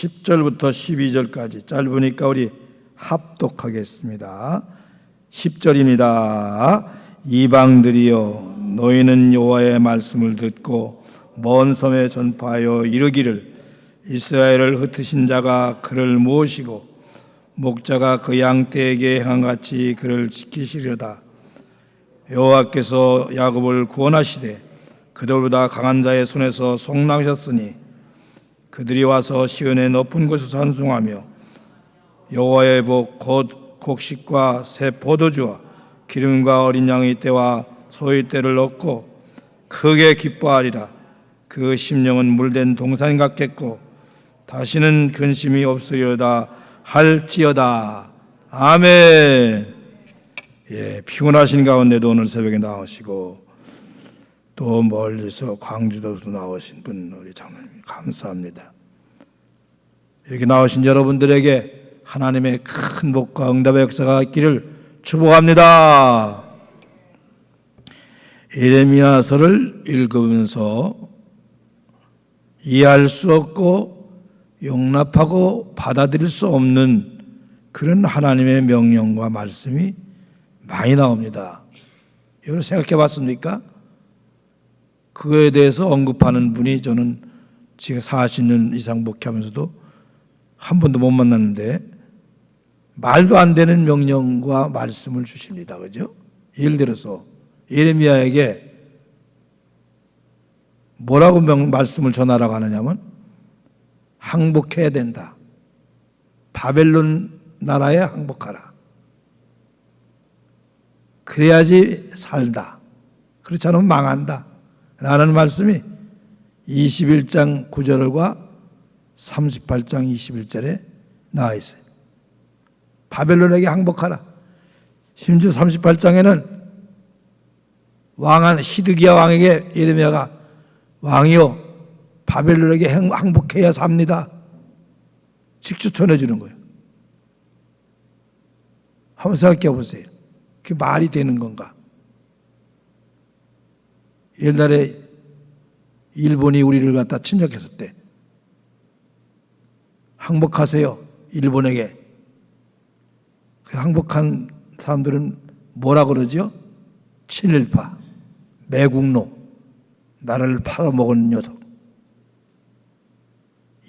10절부터 12절까지 짧으니까 우리 합독하겠습니다. 10절입니다. 이방들이여 너희는 여호와의 말씀을 듣고 먼 섬에 전파하여 이르기를 이스라엘을 흩으신 자가 그를 모시고 목자가 그 양떼에게 행한같이 그를 지키시려다. 여호와께서 야곱을 구원하시되 그들보다 강한 자의 손에서 속량하셨으니 그들이 와서 시온의 높은 곳에서 찬송하며 여호와의 복 곧 곡식과 새 포도주와 기름과 어린 양의 떼와 소의 떼를 얻고 크게 기뻐하리라. 그 심령은 물된 동산 같겠고 다시는 근심이 없으리로다 할지어다. 아멘. 피곤하신 가운데도 오늘 새벽에 나오시고 또 멀리서 광주도서 나오신 분 우리 장로님 감사합니다. 이렇게 나오신 여러분들에게 하나님의 큰 복과 응답의 역사가 있기를 축복합니다. 예레미야서를 읽으면서 이해할 수 없고 용납하고 받아들일 수 없는 그런 하나님의 명령과 말씀이 많이 나옵니다. 여러분 생각해 봤습니까? 그거에 대해서 언급하는 분이 저는 지금 40년 이상 목회하면서도 한 번도 못 만났는데 말도 안 되는 명령과 말씀을 주십니다. 그죠? 예를 들어서 예레미야에게 뭐라고 말씀을 전하라고 하느냐면 항복해야 된다. 바벨론 나라에 항복하라. 그래야지 살다. 그렇지 않으면 망한다. 라는 말씀이 21장 9절과 38장 21절에 나와 있어요. 바벨론에게 항복하라. 심지어 38장에는 왕한 히드기야 왕에게 예레미야가 왕이요 바벨론에게 항복해야 삽니다. 직접 전해주는 거예요. 한번 생각해 보세요. 그게 말이 되는 건가? 옛날에 일본이 우리를 갖다 침략했을 때 항복하세요. 일본에게. 그 항복한 사람들은 뭐라 그러죠? 친일파, 매국노, 나라를 팔아먹은 녀석.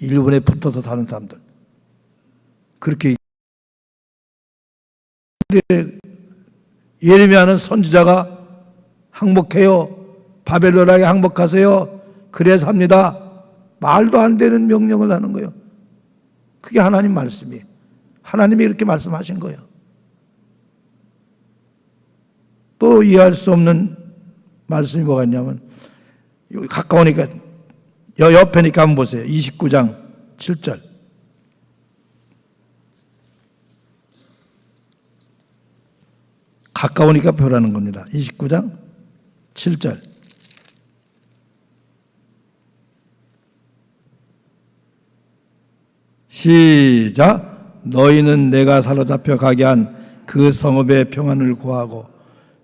일본에 붙어서 사는 사람들. 그렇게 예레미야는 선지자가 항복해요. 바벨론에게 항복하세요. 그래야 삽니다. 말도 안 되는 명령을 하는 거예요. 그게 하나님 말씀이에요. 하나님이 이렇게 말씀하신 거예요. 또 이해할 수 없는 말씀이 뭐가 있냐면 여기 가까우니까 옆에니까 한번 보세요. 29장 7절. 가까우니까 표라는 겁니다. 29장 7절. 시작. 너희는 내가 사로잡혀 가게 한 그 성읍의 평안을 구하고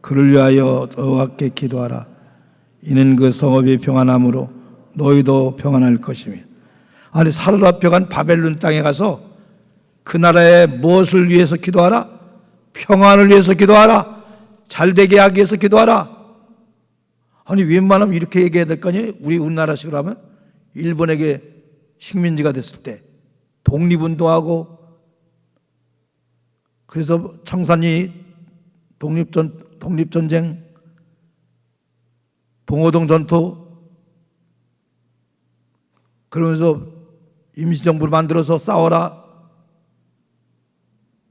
그를 위하여 여호와께 기도하라. 이는 그 성읍이 평안함으로 너희도 평안할 것이며. 아니 사로잡혀간 바벨론 땅에 가서 그 나라의 무엇을 위해서 기도하라? 평안을 위해서 기도하라. 잘되게 하기 위해서 기도하라. 아니 웬만하면 이렇게 얘기해야 될 거 아니에요? 우리나라식으로 하면 일본에게 식민지가 됐을 때 독립운동하고 그래서 청산리 독립전쟁, 봉오동 전투 그러면서 임시정부를 만들어서 싸워라.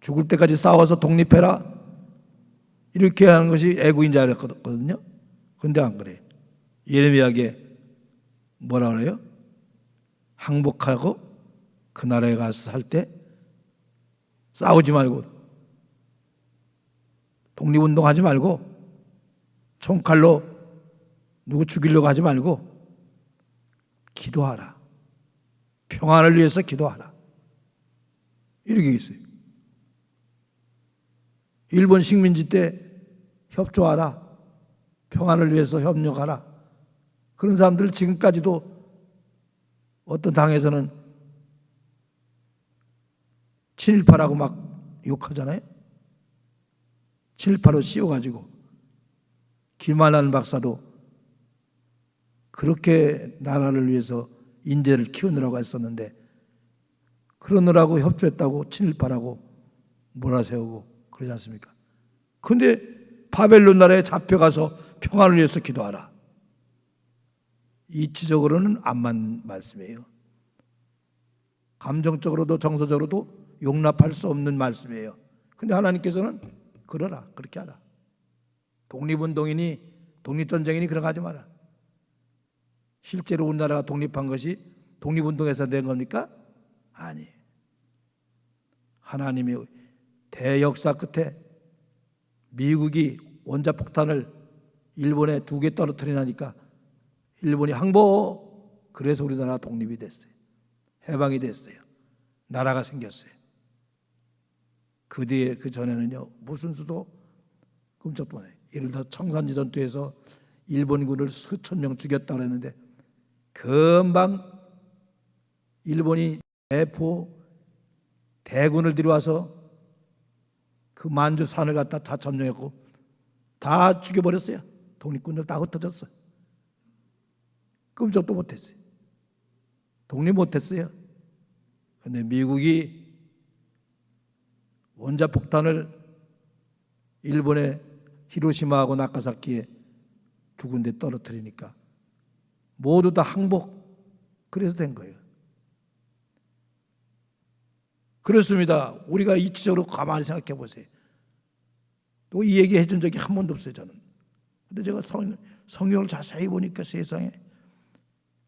죽을 때까지 싸워서 독립해라. 이렇게 하는 것이 애국인 줄 알았거든요. 그런데 안 그래요. 예레미야에게 뭐라 그래요? 항복하고 그 나라에 가서 살 때 싸우지 말고 독립운동하지 말고 총칼로 누구 죽이려고 하지 말고 기도하라. 평안을 위해서 기도하라. 이렇게 있어요. 일본 식민지 때 협조하라. 평안을 위해서 협력하라. 그런 사람들 지금까지도 어떤 당에서는 친일파라고 막 욕하잖아요. 친일파로 씌워가지고 김한란 박사도 그렇게 나라를 위해서 인재를 키우느라고 했었는데 그러느라고 협조했다고 친일파라고 몰아세우고 그러지 않습니까? 그런데 바벨론 나라에 잡혀가서 평안을 위해서 기도하라. 이치적으로는 안 맞는 말씀이에요. 감정적으로도 정서적으로도 용납할 수 없는 말씀이에요. 근데 하나님께서는 그러라, 그렇게 하라. 독립운동이니 독립전쟁이니 그런 거 하지 마라. 실제로 우리나라가 독립한 것이 독립운동에서 된 겁니까? 아니. 하나님의 대역사 끝에 미국이 원자폭탄을 일본에 2개 떨어뜨리니까 일본이 항복. 그래서 우리나라가 독립이 됐어요. 해방이 됐어요. 나라가 생겼어요. 그 뒤에 그 전에는요 무슨 수도 끔찍도 못해요. 예를 들어 청산지 전투에서 일본군을 수천 명 죽였다고 했는데 금방 일본이 대포 대군을 들여와서 그 만주 산을 갖다 다 점령했고 다 죽여버렸어요. 독립군들 다 흩어졌어요. 끔찍도 못했어요. 독립 못했어요. 그런데 미국이 원자폭탄을 일본의 히로시마하고 나가사키에 2군데 떨어뜨리니까 모두 다 항복. 그래서 된 거예요. 그렇습니다. 우리가 이치적으로 가만히 생각해 보세요. 또 이 얘기 해준 적이 한 번도 없어요, 저는. 근데 제가 성경을 자세히 보니까 세상에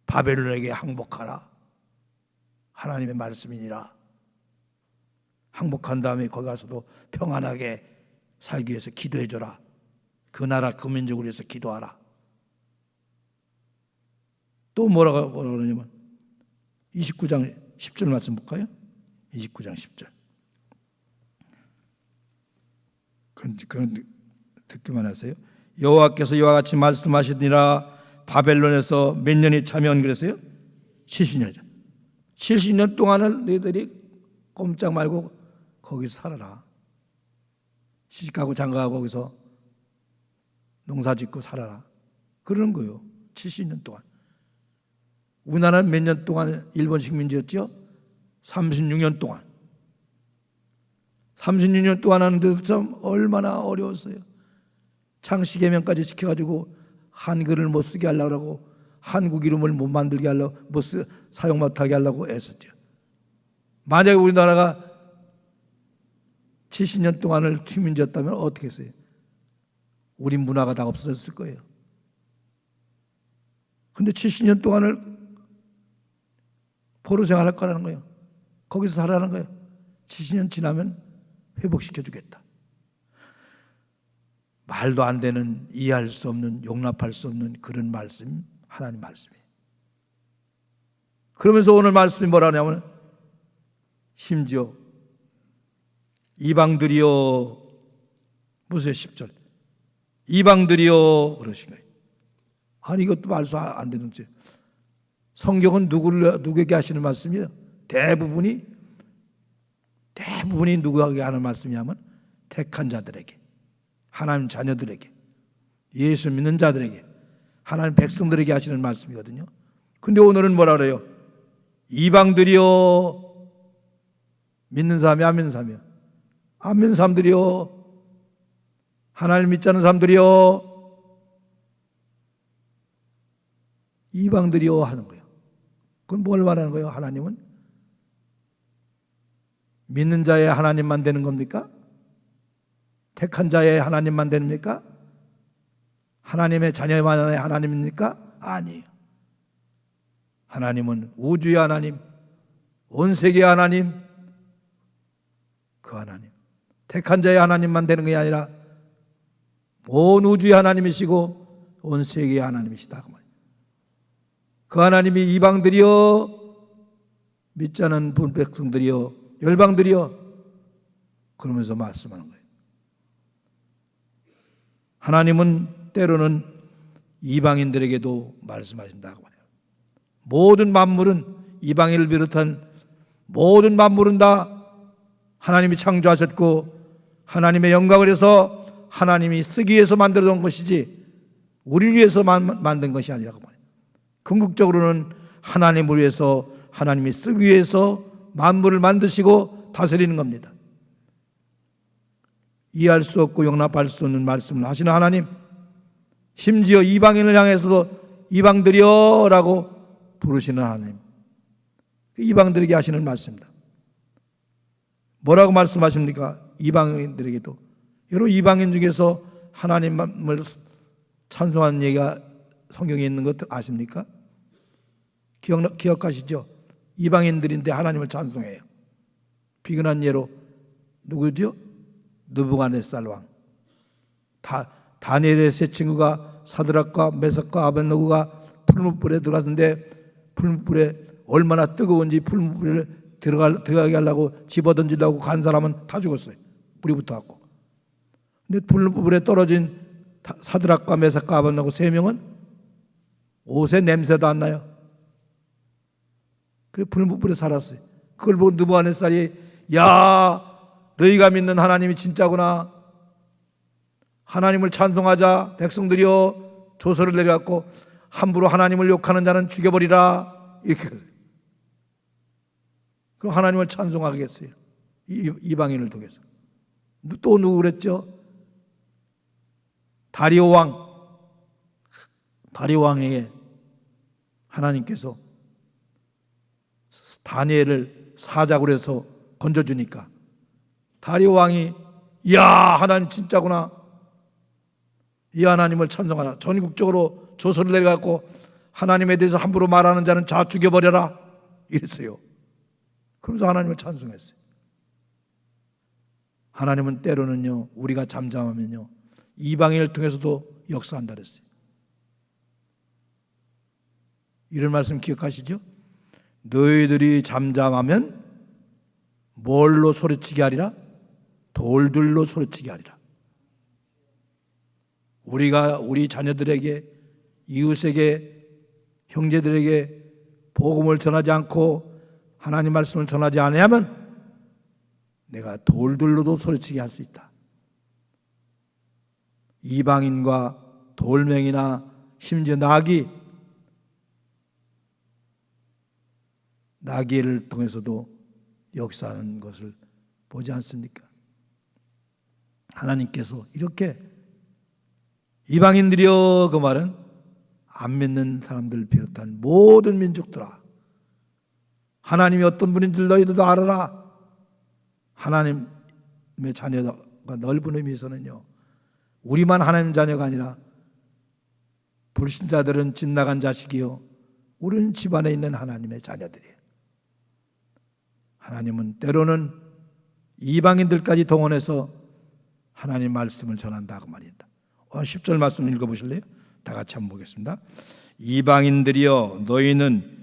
바벨론에게 항복하라. 하나님의 말씀이니라. 항복한 다음에 거기 가서도 평안하게 살기 위해서 기도해줘라. 그 나라 그 민족을 위해서 기도하라. 또 뭐라고 그러냐면 29장 10절 말씀 볼까요? 29장 10절. 그건 듣기만 하세요. 여호와께서 이와 같이 말씀하시니라. 바벨론에서 몇 년이 참여한 그랬어요? 70년이죠. 70년 동안을 너희들이 꼼짝 말고 거기서 살아라. 시집가고 장가가고 거기서 농사짓고 살아라. 그러는 거예요. 70년 동안. 우리나라는 몇 년 동안 일본 식민지였죠? 36년 동안. 36년 동안 하는데도 참 얼마나 어려웠어요. 창씨개명까지 시켜가지고 한글을 못 쓰게 하려고, 한국 이름을 못 만들게 하려고, 사용 못하게 하려고 애썼죠. 만약에 우리나라가 70년 동안을 식민지였다면 어떻게 했어요? 우리 문화가 다 없어졌을 거예요. 근데 70년 동안을 포로 생활할 거라는 거예요. 거기서 살아라는 거예요. 70년 지나면 회복시켜 주겠다. 말도 안 되는, 이해할 수 없는, 용납할 수 없는 그런 말씀, 하나님 말씀이에요. 그러면서 오늘 말씀이 뭐라 하냐면 심지어 이방들이여, 보세요 10절. 이방들이여 그러신 거예요. 아니 이것도 말도 안 되는 죄. 성경은 누구에게 하시는 말씀이에요? 대부분이 누구에게 하는 말씀이냐면 택한 자들에게, 하나님 자녀들에게, 예수 믿는 자들에게, 하나님 백성들에게 하시는 말씀이거든요. 근데 오늘은 뭐라 그래요? 이방들이여, 믿는 사람이 안 믿는 사람이요, 안 믿는 사람들이요, 하나님 믿지 않는 사람들이요, 이방들이요 하는 거예요. 그건 뭘 말하는 거예요? 하나님은 믿는 자의 하나님만 되는 겁니까? 택한 자의 하나님만 됩니까? 하나님의 자녀만의 하나님입니까? 아니에요. 하나님은 우주의 하나님, 온 세계의 하나님, 그 하나님, 택한 자의 하나님만 되는 게 아니라 온 우주의 하나님이시고 온 세계의 하나님이시다. 그 하나님이 이방들이여, 믿지 않은 백성들이여, 열방들이여, 그러면서 말씀하는 거예요. 하나님은 때로는 이방인들에게도 말씀하신다고 해요. 모든 만물은, 이방인을 비롯한 모든 만물은 다 하나님이 창조하셨고 하나님의 영광을 위해서 하나님이 쓰기 위해서 만들어 놓은 것이지 우리를 위해서 만든 것이 아니라고 말해요. 궁극적으로는 하나님을 위해서 하나님이 쓰기 위해서 만물을 만드시고 다스리는 겁니다. 이해할 수 없고 용납할 수 없는 말씀을 하시는 하나님, 심지어 이방인을 향해서도 이방들이여 라고 부르시는 하나님, 이방들에게 하시는 말씀입니다. 뭐라고 말씀하십니까? 이방인들에게도. 여러분, 이방인 중에서 하나님을 찬송하는 얘기가 성경에 있는 것 아십니까? 기억하시죠? 이방인들인데 하나님을 찬송해요. 비근한 예로 누구죠? 느부갓네살 왕. 다니엘의 세 친구가 사드락과 메삭과 아벳느고가 풀무불에 들어갔는데 풀무불에 얼마나 뜨거운지 풀무불에 들어가게 하려고 집어던지려고 간 사람은 다 죽었어요. 불이 붙어갖고. 근데 풀무불에 떨어진 사드락과 메삭과 아벳느고 세 명은 옷에 냄새도 안 나요. 그래 풀무불에 살았어요. 그걸 보고 느부갓네살이 야, 너희가 믿는 하나님이 진짜구나. 하나님을 찬송하자. 백성들이여 조서를 내려갖고 함부로 하나님을 욕하는 자는 죽여버리라. 이렇게. 그럼 하나님을 찬송하겠어요. 이방인을 통해서. 또 누구 그랬죠? 다리오 왕. 다리오 왕에게 하나님께서 다니엘을 사자굴 해서 건져주니까 다리오 왕이 이야, 하나님 진짜구나. 이 하나님을 찬송하라. 전국적으로 조서를 내려갖고 하나님에 대해서 함부로 말하는 자는 다 죽여버려라 이랬어요. 그러면서 하나님을 찬송했어요. 하나님은 때로는요, 우리가 잠잠하면요 이방인을 통해서도 역사한다 그랬어요. 이런 말씀 기억하시죠? 너희들이 잠잠하면 뭘로 소리치게 하리라? 돌들로 소리치게 하리라. 우리가 우리 자녀들에게, 이웃에게, 형제들에게 복음을 전하지 않고 하나님 말씀을 전하지 않으면 내가 돌들로도 소리치게 할 수 있다. 이방인과 돌멩이나 심지어 나귀를 통해서도 역사하는 것을 보지 않습니까? 하나님께서 이렇게 이방인들이여, 그 말은 안 믿는 사람들 비롯한 모든 민족들아, 하나님이 어떤 분인지 너희들도 알아라. 하나님의 자녀가 넓은 의미에서는요, 우리만 하나님 자녀가 아니라 불신자들은 집 나간 자식이요, 우리는 집안에 있는 하나님의 자녀들이에요. 하나님은 때로는 이방인들까지 동원해서 하나님 말씀을 전한다고 말입니다. 10절 말씀 읽어보실래요? 다 같이 한번 보겠습니다. 이방인들이여, 너희는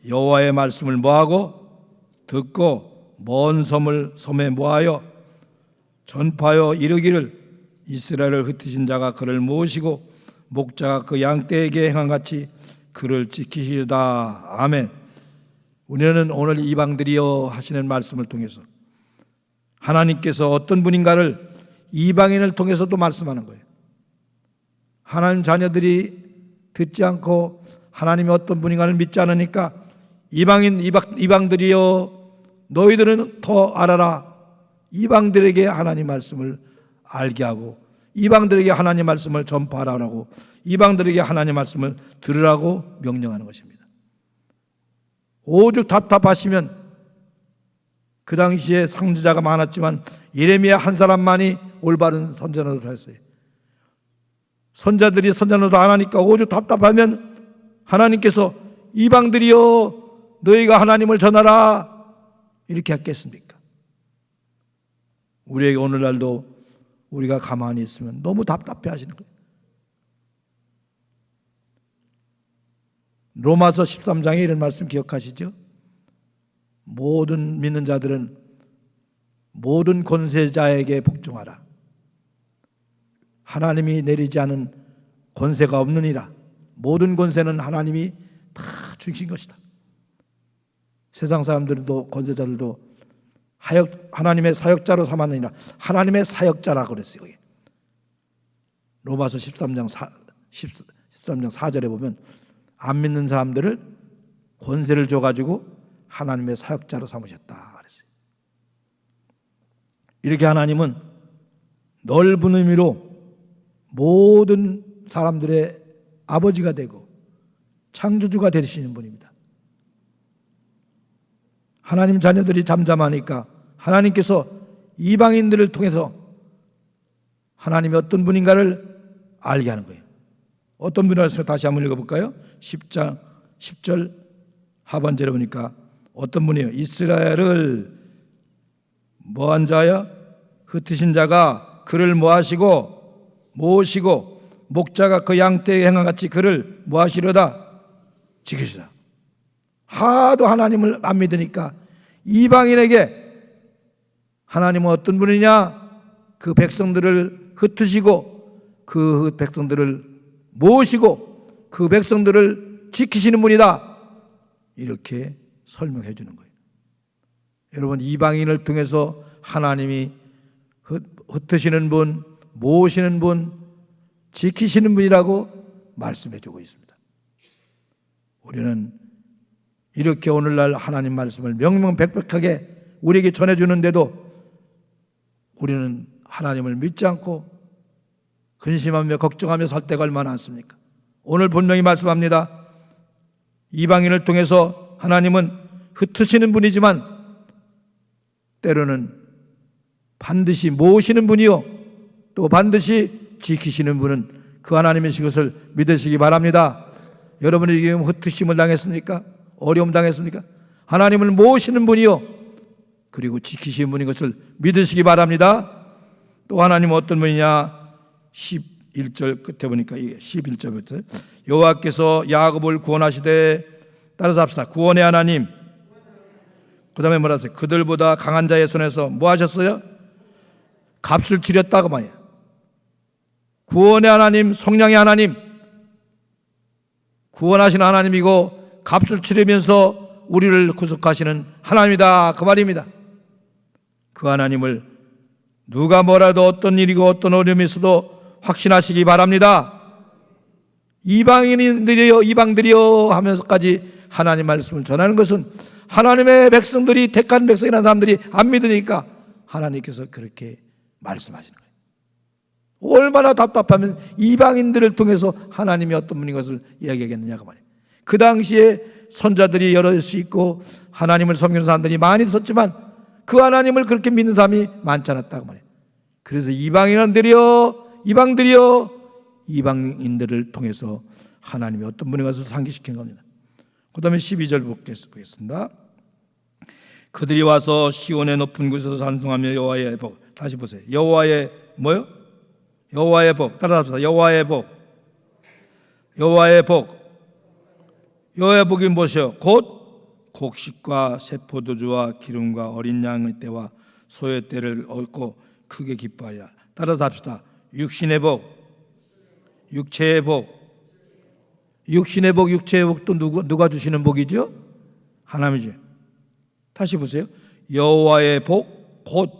여호와의 말씀을 뭐하고? 듣고 먼 섬에 뭐하여? 전파하여 이르기를 이스라엘을 흩으신 자가 그를 모으시고 목자가 그 양떼에게 행한같이 그를 지키시다. 아멘. 우리는 오늘 이방들이여 하시는 말씀을 통해서 하나님께서 어떤 분인가를 이방인을 통해서도 말씀하는 거예요. 하나님 자녀들이 듣지 않고 하나님이 어떤 분인가를 믿지 않으니까 이방들이여, 너희들은 더 알아라. 이방들에게 하나님 말씀을 알게 하고 이방들에게 하나님 말씀을 전파하라고, 이방들에게 하나님 말씀을 들으라고 명령하는 것입니다. 오죽 답답하시면, 그 당시에 상주자가 많았지만 예레미야 한 사람만이 올바른 선전을 했어요. 선자들이 선전을 안 하니까 오죽 답답하면 하나님께서 이방들이여, 너희가 하나님을 전하라 이렇게 했겠습니까? 우리에게 오늘날도 우리가 가만히 있으면 너무 답답해 하시는 거예요. 로마서 13장에 이런 말씀 기억하시죠? 모든 믿는 자들은 모든 권세자에게 복종하라. 하나님이 내리지 않은 권세가 없느니라. 모든 권세는 하나님이 다 주신 것이다. 세상 사람들도, 권세자들도 하나님의 사역자로 삼았느니라. 하나님의 사역자라고 그랬어요. 거기. 로마서 13장 4절에 보면 안 믿는 사람들을 권세를 줘가지고 하나님의 사역자로 삼으셨다 그랬어요. 이렇게 하나님은 넓은 의미로 모든 사람들의 아버지가 되고 창조주가 되시는 분입니다. 하나님 자녀들이 잠잠하니까 하나님께서 이방인들을 통해서 하나님이 어떤 분인가를 알게 하는 거예요. 어떤 분이라서 다시 한번 읽어볼까요? 10장 10절 하반절에 보니까 어떤 분이에요? 이스라엘을 뭐한 자야? 흩으신 자가 그를 모시고 목자가 그 양떼에 행한같이 그를 모하시려다 지키시다. 하도 하나님을 안 믿으니까 이방인에게 하나님은 어떤 분이냐? 그 백성들을 흩으시고 그 백성들을 모시고 그 백성들을 지키시는 분이다. 이렇게 설명해 주는 거예요. 여러분, 이방인을 통해서 하나님이 흩으시는 분, 모으시는 분, 지키시는 분이라고 말씀해 주고 있습니다. 우리는 이렇게 오늘날 하나님 말씀을 명명백백하게 우리에게 전해주는데도 우리는 하나님을 믿지 않고 근심하며 걱정하며 살 때가 얼마나 많습니까? 오늘 분명히 말씀합니다. 이방인을 통해서 하나님은 흩으시는 분이지만 때로는 반드시 모으시는 분이요 또 반드시 지키시는 분은 그 하나님이신 것을 믿으시기 바랍니다. 여러분이 지금 흩으심을 당했습니까? 어려움 당했습니까? 하나님을 모으시는 분이요 그리고 지키시는 분인 것을 믿으시기 바랍니다. 또 하나님은 어떤 분이냐? 11절 끝에 보니까 11절부터 여호와께서 야곱을 구원하시되, 따라서 합시다. 구원의 하나님. 그 다음에 뭐라 했어요? 그들보다 강한 자의 손에서 뭐 하셨어요? 값을 치렸다고 말이에요. 구원의 하나님, 성량의 하나님, 구원하시는 하나님이고 값을 치르면서 우리를 구속하시는 하나님이다 그 말입니다. 그 하나님을 누가 뭐라도 어떤 일이고 어떤 어려움이 있어도 확신하시기 바랍니다. 이방들이여 하면서까지 하나님 말씀을 전하는 것은 하나님의 백성들이, 택한 백성이라는 사람들이 안 믿으니까 하나님께서 그렇게 말씀하시는 거예요. 얼마나 답답하면 이방인들을 통해서 하나님이 어떤 분인 것을 이야기하겠느냐고 말이에요. 그 당시에 선자들이 여럿이 있고 하나님을 섬기는 사람들이 많이 있었지만 그 하나님을 그렇게 믿는 사람이 많지 않았다고 말이에요. 그래서 이방인들을 통해서 하나님이 어떤 분인 것을 상기시킨 겁니다. 그 다음에 12절 보겠습니다. 그들이 와서 시온의 높은 곳에서 찬송하며 여호와의 복. 다시 보세요. 여호와의 뭐요? 여호와의 복. 따라합시다. 여호와의 복. 여호와의 복. 여호와의 복이 무엇이요? 곧 곡식과 새 포도주와 기름과 어린 양의 때와 소의 때를 얻고 크게 기뻐하리라. 따라서 합시다. 육신의 복, 육체의 복. 육신의 복, 육체의 복도 누가 주시는 복이죠? 하나님이죠. 다시 보세요. 여호와의 복, 곧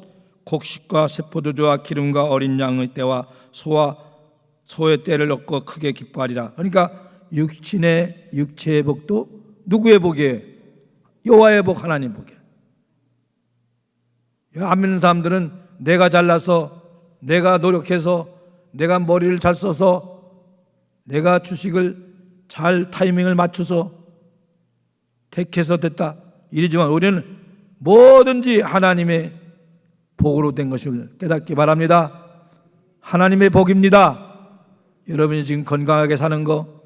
곡식과 새 포도주와 기름과 어린 양의 때와 소의 때를 얻고 크게 기뻐하리라. 그러니까 육체의 복도 누구의 복이에요? 여호와의 복, 하나님 복이에요. 안 믿는 사람들은 내가 잘나서, 내가 노력해서, 내가 머리를 잘 써서, 내가 주식을 잘 타이밍을 맞춰서 택해서 됐다 이러지만 우리는 뭐든지 하나님의 복으로 된 것을 깨닫기 바랍니다. 하나님의 복입니다. 여러분이 지금 건강하게 사는 거,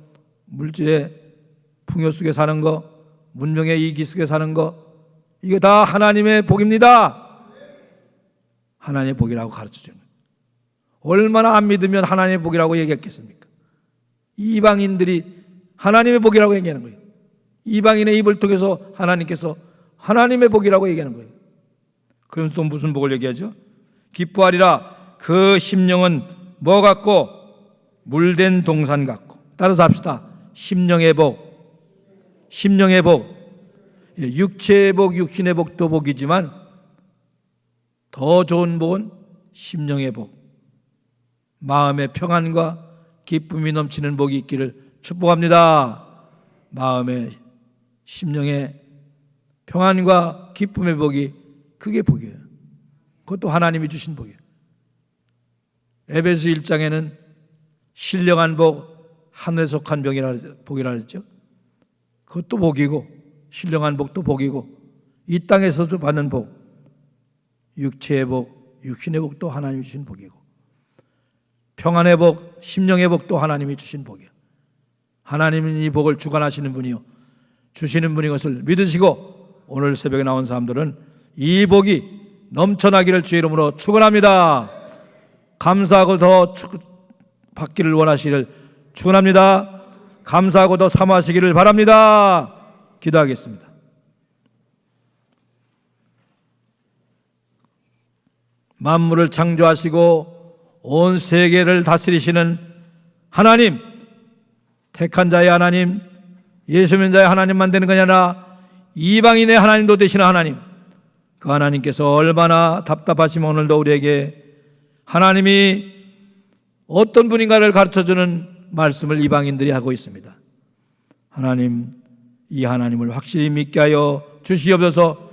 물질의 풍요 속에 사는 거, 문명의 이기 속에 사는 거, 이게 다 하나님의 복입니다. 하나님의 복이라고 가르쳐주는 거예요. 얼마나 안 믿으면 하나님의 복이라고 얘기했겠습니까? 이방인들이 하나님의 복이라고 얘기하는 거예요. 이방인의 입을 통해서 하나님께서 하나님의 복이라고 얘기하는 거예요. 그럼 또 무슨 복을 얘기하죠? 기뻐하리라. 그 심령은 뭐 같고? 물된 동산 같고. 따라서 합시다. 심령의 복. 심령의 복. 육체의 복, 육신의 복도 복이지만 더 좋은 복은 심령의 복, 마음의 평안과 기쁨이 넘치는 복이 있기를 축복합니다. 마음의 심령의 평안과 기쁨의 복이, 그게 복이에요. 그것도 하나님이 주신 복이에요. 에베소 1장에는 신령한 복, 하늘에 속한 복이라 했죠. 그것도 복이고, 신령한 복도 복이고, 이 땅에서도 받는 복, 육체의 복, 육신의 복도 하나님이 주신 복이고, 평안의 복, 심령의 복도 하나님이 주신 복이에요. 하나님은 이 복을 주관하시는 분이요, 주시는 분인 것을 믿으시고 오늘 새벽에 나온 사람들은 이 복이 넘쳐나기를 주의 이름으로 축원합니다. 감사하고 더 받기를 원하시기를 축원합니다. 감사하고 더 사모하시기를 바랍니다. 기도하겠습니다. 만물을 창조하시고 온 세계를 다스리시는 하나님, 택한 자의 하나님, 예수 믿는 자의 하나님만 되는 것이 아니라 이방인의 하나님도 되시는 하나님, 그 하나님께서 얼마나 답답하시면 오늘도 우리에게 하나님이 어떤 분인가를 가르쳐주는 말씀을 이방인들이 하고 있습니다. 하나님, 이 하나님을 확실히 믿게 하여 주시옵소서.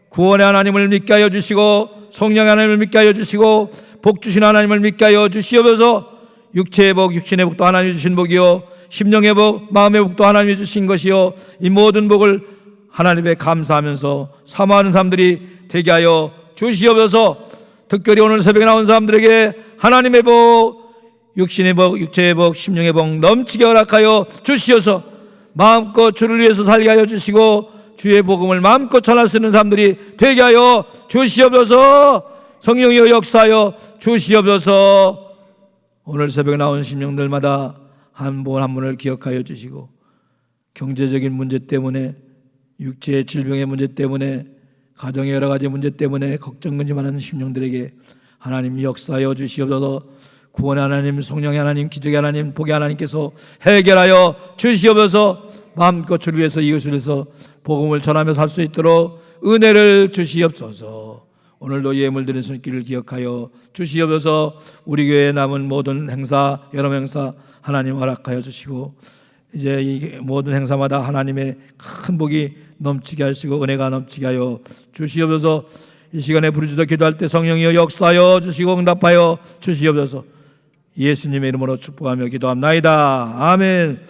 구원의 하나님을 믿게 하여 주시고, 성령의 하나님을 믿게 하여 주시고, 복 주신 하나님을 믿게 하여 주시옵소서. 육체의 복, 육신의 복도 하나님이 주신 복이요, 심령의 복, 마음의 복도 하나님이 주신 것이요, 이 모든 복을 하나님께 감사하면서 사모하는 사람들이 되게 하여 주시옵소서. 특별히 오늘 새벽에 나온 사람들에게 하나님의 복, 육신의 복, 육체의 복, 심령의 복 넘치게 허락하여 주시어서 마음껏 주를 위해서 살게 하여 주시고, 주의 복음을 마음껏 전할 수 있는 사람들이 되게 하여 주시옵소서. 성령이여 역사하여 주시옵소서. 오늘 새벽에 나온 심령들마다 한 분 한 분을 기억하여 주시고, 경제적인 문제 때문에, 육체의 질병의 문제 때문에, 가정의 여러 가지 문제 때문에 걱정 근심하는 심령들에게 하나님 역사하여 주시옵소서. 구원의 하나님, 성령의 하나님, 기적의 하나님, 복의 하나님께서 해결하여 주시옵소서. 마음껏 주를 위해서, 이웃을 위해서 복음을 전하며 살 수 있도록 은혜를 주시옵소서. 오늘도 예물 드리는 손길을 기억하여 주시옵소서. 우리 교회에 남은 모든 행사, 여러 행사 하나님 허락하여 주시고, 이제 이 모든 행사마다 하나님의 큰 복이 넘치게 하시고 은혜가 넘치게 하여 주시옵소서. 이 시간에 부르짖어 기도할 때 성령이여 역사하여 주시고 응답하여 주시옵소서. 예수님의 이름으로 축복하며 기도합나이다. 아멘.